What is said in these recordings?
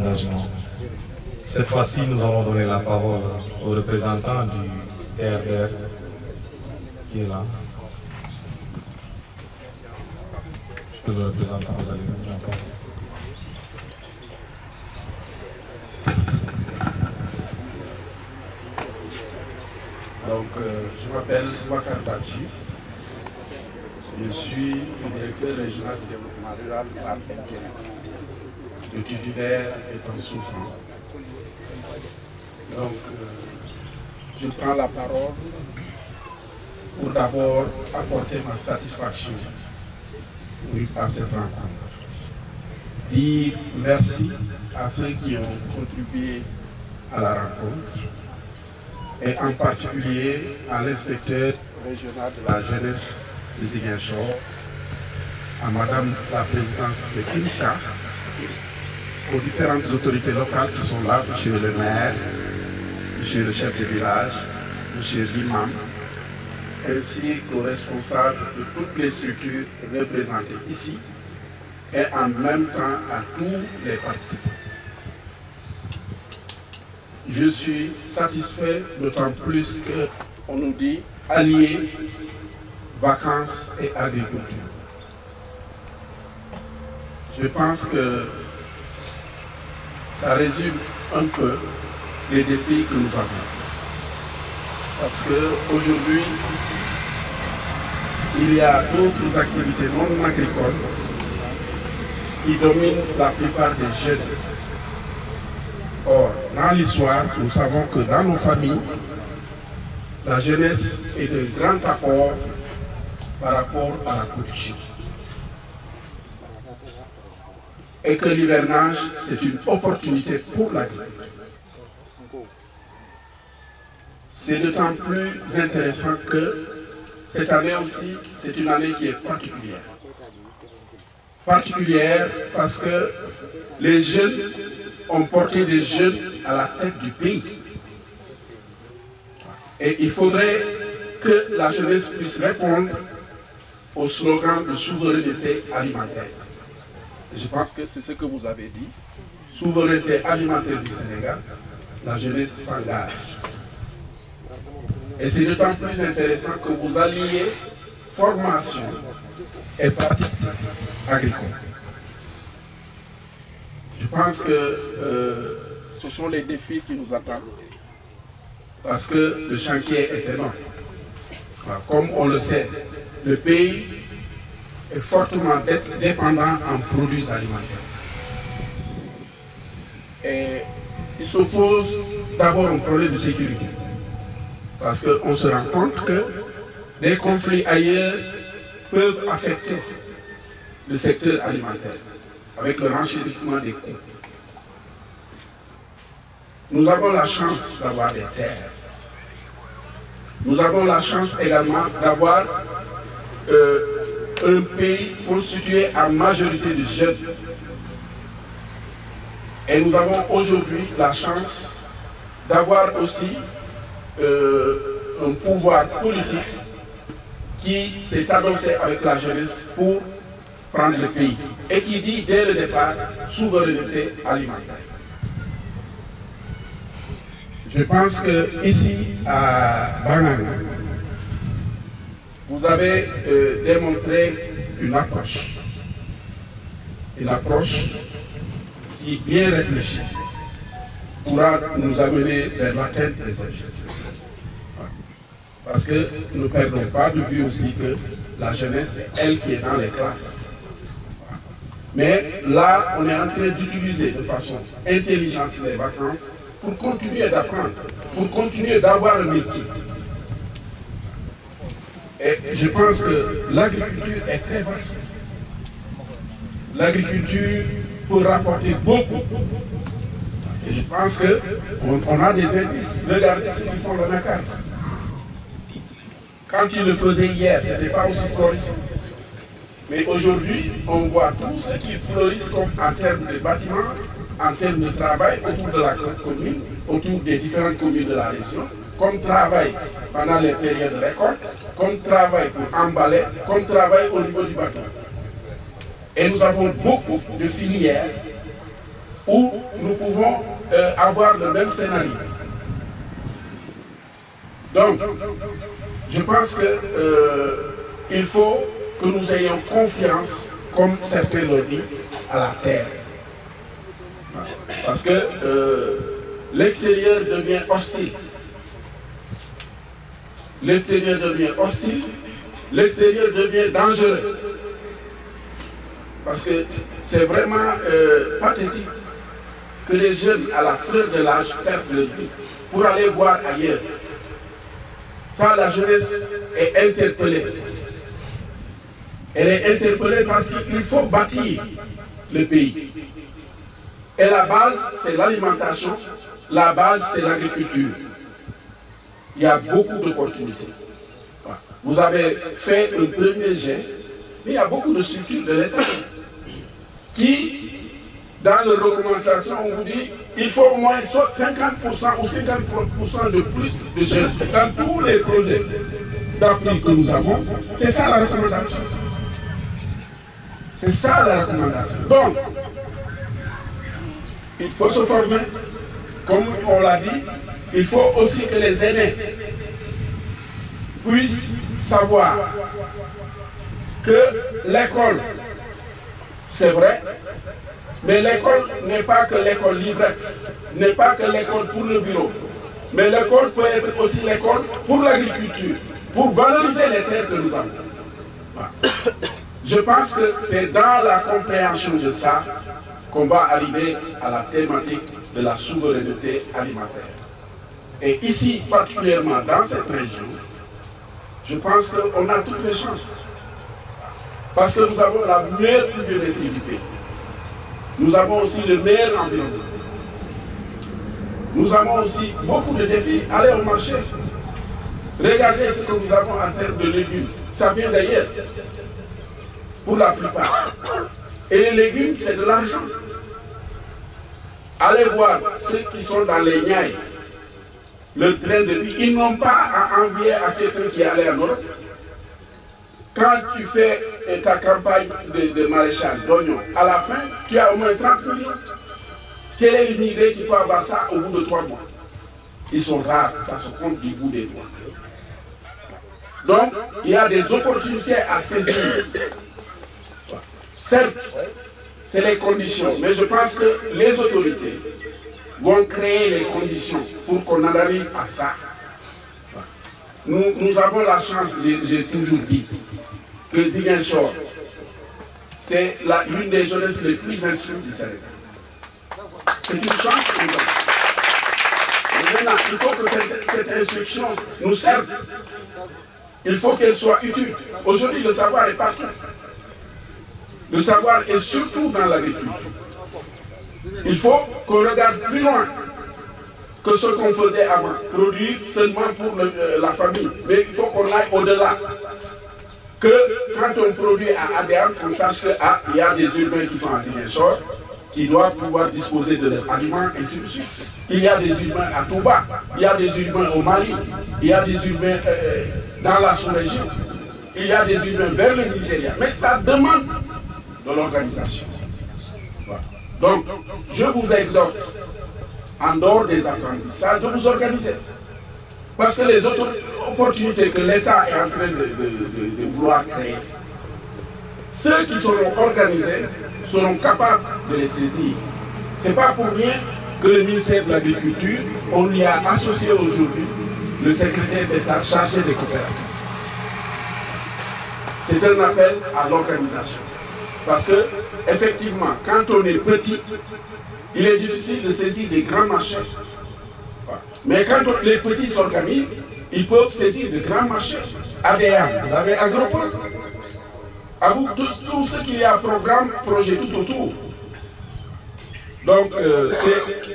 engagement. Cette fois-ci, nous allons donner la parole au représentant du TRDR qui est là. Je peux le représentant, vous allez venir encore. Donc, je m'appelle Wakar Badji. Je suis le directeur régional du développement rural par intérim. Le titulaire est en souffrance. Donc, je prends la parole pour d'abord apporter ma satisfaction à cette rencontre. Dire merci à ceux qui ont contribué à la rencontre et en particulier à l'inspecteur régional de la jeunesse de Ziguinchor, à Madame la présidente de KIMCA, aux différentes autorités locales qui sont là, Monsieur le maire, Monsieur le chef de village, Monsieur l'imam, ainsi qu'aux responsables de toutes les structures représentées ici, et en même temps à tous les participants. Je suis satisfait d'autant plus qu'on nous dit allier vacances et agriculture. Je pense que ça résume un peu les défis que nous avons. Parce qu'aujourd'hui, il y a d'autres activités non agricoles qui dominent la plupart des jeunes. Or, dans l'histoire, nous savons que dans nos familles, la jeunesse est un grand apport par rapport à la culture. Et que l'hivernage, c'est une opportunité pour l'agriculture. C'est d'autant plus intéressant que cette année aussi, c'est une année qui est particulière. Particulière parce que les jeunes ont porté des jeunes à la tête du pays. Et il faudrait que la jeunesse puisse répondre au slogan de souveraineté alimentaire. Je pense que c'est ce que vous avez dit. Souveraineté alimentaire du Sénégal, la jeunesse s'engage. Et c'est d'autant plus intéressant que vous alliez formation et pratique agricole. Je pense que ce sont les défis qui nous attendent. Parce que le chantier est énorme. Comme on le sait, le pays est fortement dépendant en produits alimentaires. Et il s'oppose d'abord un problème de sécurité. Parce qu'on se rend compte que des conflits ailleurs peuvent affecter le secteur alimentaire avec le renchérissement des coûts. Nous avons la chance d'avoir des terres. Nous avons la chance également d'avoir un pays constitué en majorité de jeunes. Et nous avons aujourd'hui la chance d'avoir aussi un pouvoir politique qui s'est adossé avec la jeunesse pour prendre le pays et qui dit dès le départ souveraineté alimentaire. Je pense que ici à Banane, vous avez démontré une approche qui bien réfléchie pourra nous amener vers l'atteinte des objectifs. Parce que nous ne perdons pas de vue aussi que la jeunesse, c'est elle qui est dans les classes. Mais là, on est en train d'utiliser de façon intelligente les vacances pour continuer d'apprendre, pour continuer d'avoir un métier. Et je pense que l'agriculture est très vaste. L'agriculture peut rapporter beaucoup. Et je pense qu'on a des indices. Regardez ce qu'ils font dans la carte. Quand ils le faisaient hier, ce n'était pas aussi florissant. Mais aujourd'hui, on voit tout ce qui fleurissent comme en termes de bâtiments, en termes de travail autour de la commune, autour des différentes communes de la région, comme travail pendant les périodes de récolte, comme travail pour emballer, comme travail au niveau du bateau. Et nous avons beaucoup de filières où nous pouvons avoir le même scénario. Donc, je pense qu'il faut que nous ayons confiance, comme certains l'ont dit, à la terre. Parce que l'extérieur devient hostile. L'extérieur devient hostile, l'extérieur devient dangereux. Parce que c'est vraiment pathétique que les jeunes à la fleur de l'âge perdent leur vie pour aller voir ailleurs. Ça, la jeunesse est interpellée. Elle est interpellée parce qu'il faut bâtir le pays. Et la base, c'est l'alimentation, la base, c'est l'agriculture. Il y a beaucoup d'opportunités. Vous avez fait un premier jet, mais il y a beaucoup de structures de l'État qui, dans leur recommandation, on vous dit il faut au moins 50% ou 50% de plus de jeunes dans tous les projets d'appui que nous avons. C'est ça la recommandation. C'est ça la recommandation. Donc, il faut se former. Comme on l'a dit, il faut aussi que les aînés puissent savoir que l'école, c'est vrai, mais l'école n'est pas que l'école livrette, n'est pas que l'école pour le bureau, mais l'école peut être aussi l'école pour l'agriculture, pour valoriser les terres que nous avons. Voilà. Je pense que c'est dans la compréhension de ça qu'on va arriver à la thématique de la souveraineté alimentaire. Et ici, particulièrement dans cette région, je pense qu'on a toutes les chances. Parce que nous avons la meilleure pluviométrie du pays. Nous avons aussi le meilleur environnement. Nous avons aussi beaucoup de défis. Allez au marché. Regardez ce que nous avons en termes de légumes. Ça vient d'ailleurs. Pour la plupart. Et les légumes, c'est de l'argent. Allez voir ceux qui sont dans les Niayes. Le train de vie, ils n'ont pas à envier à quelqu'un qui est allé en Europe. Quand tu fais ta campagne de maraîchage d'oignons, à la fin, tu as au moins 30 millions. Quel est l'immigré qui peut avoir ça au bout de 3 mois? Ils sont rares, ça se compte du bout des doigts. Donc, il y a des opportunités à saisir. Certes, c'est les conditions, mais je pense que les autorités vont créer les conditions pour qu'on en arrive à ça. Nous avons la chance, j'ai toujours dit, que Ziguinchor, c'est l'une des jeunesses les plus instruites du Sénégal. C'est une chance que nous avons. Mais maintenant, il faut que cette instruction nous serve. Il faut qu'elle soit utile. Aujourd'hui, le savoir est partout. Le savoir est surtout dans l'agriculture. Il faut qu'on regarde plus loin que ce qu'on faisait avant, produire seulement pour la famille. Mais il faut qu'on aille au-delà. Que quand on produit à Adéane, on sache qu'il y a des urbains qui sont à Ziguinchor, qui doivent pouvoir disposer de leurs aliments, et ainsi de suite. Il y a des urbains à Touba, il y a des urbains au Mali, il y a des urbains dans la sous-région, il y a des urbains vers le Nigeria. Mais ça demande de l'organisation. Voilà. Donc, je vous exhorte, en dehors des apprentissages, de vous organiser. Parce que les autres opportunités que l'État est en train de vouloir créer, ceux qui seront organisés seront capables de les saisir. Ce n'est pas pour rien que le ministère de l'Agriculture, on y a associé aujourd'hui le secrétaire d'État chargé des coopératives. C'est un appel à l'organisation. Parce que, effectivement, quand on est petit, il est difficile de saisir des grands marchés. Mais quand les petits s'organisent, ils peuvent saisir de grands marchés. ADA, vous avez Agropole. À vous, tout ce qu'il y a programme, projet tout autour. Donc,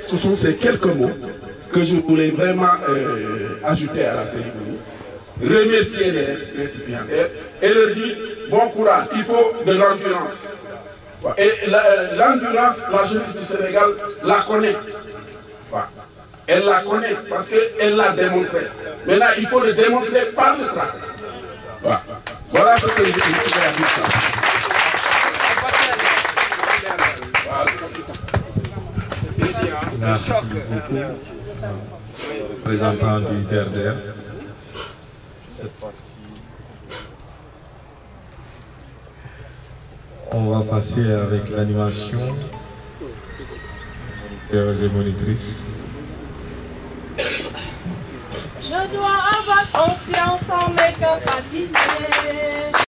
ce sont ces quelques mots que je voulais vraiment ajouter à la cérémonie. Remercier les récipiendaires et leur dire bon courage, il faut de l'endurance. Et l'endurance, la jeunesse du Sénégal la connaît. Elle la connaît parce qu'elle l'a démontré. Maintenant, il faut le démontrer par le travail. Voilà ce que je voulais dire. Merci beaucoup, représentant du TRDR. Cette fois-ci, on va passer avec l'animation. Moniteurs et monitrices. Je dois avoir confiance en mes capacités.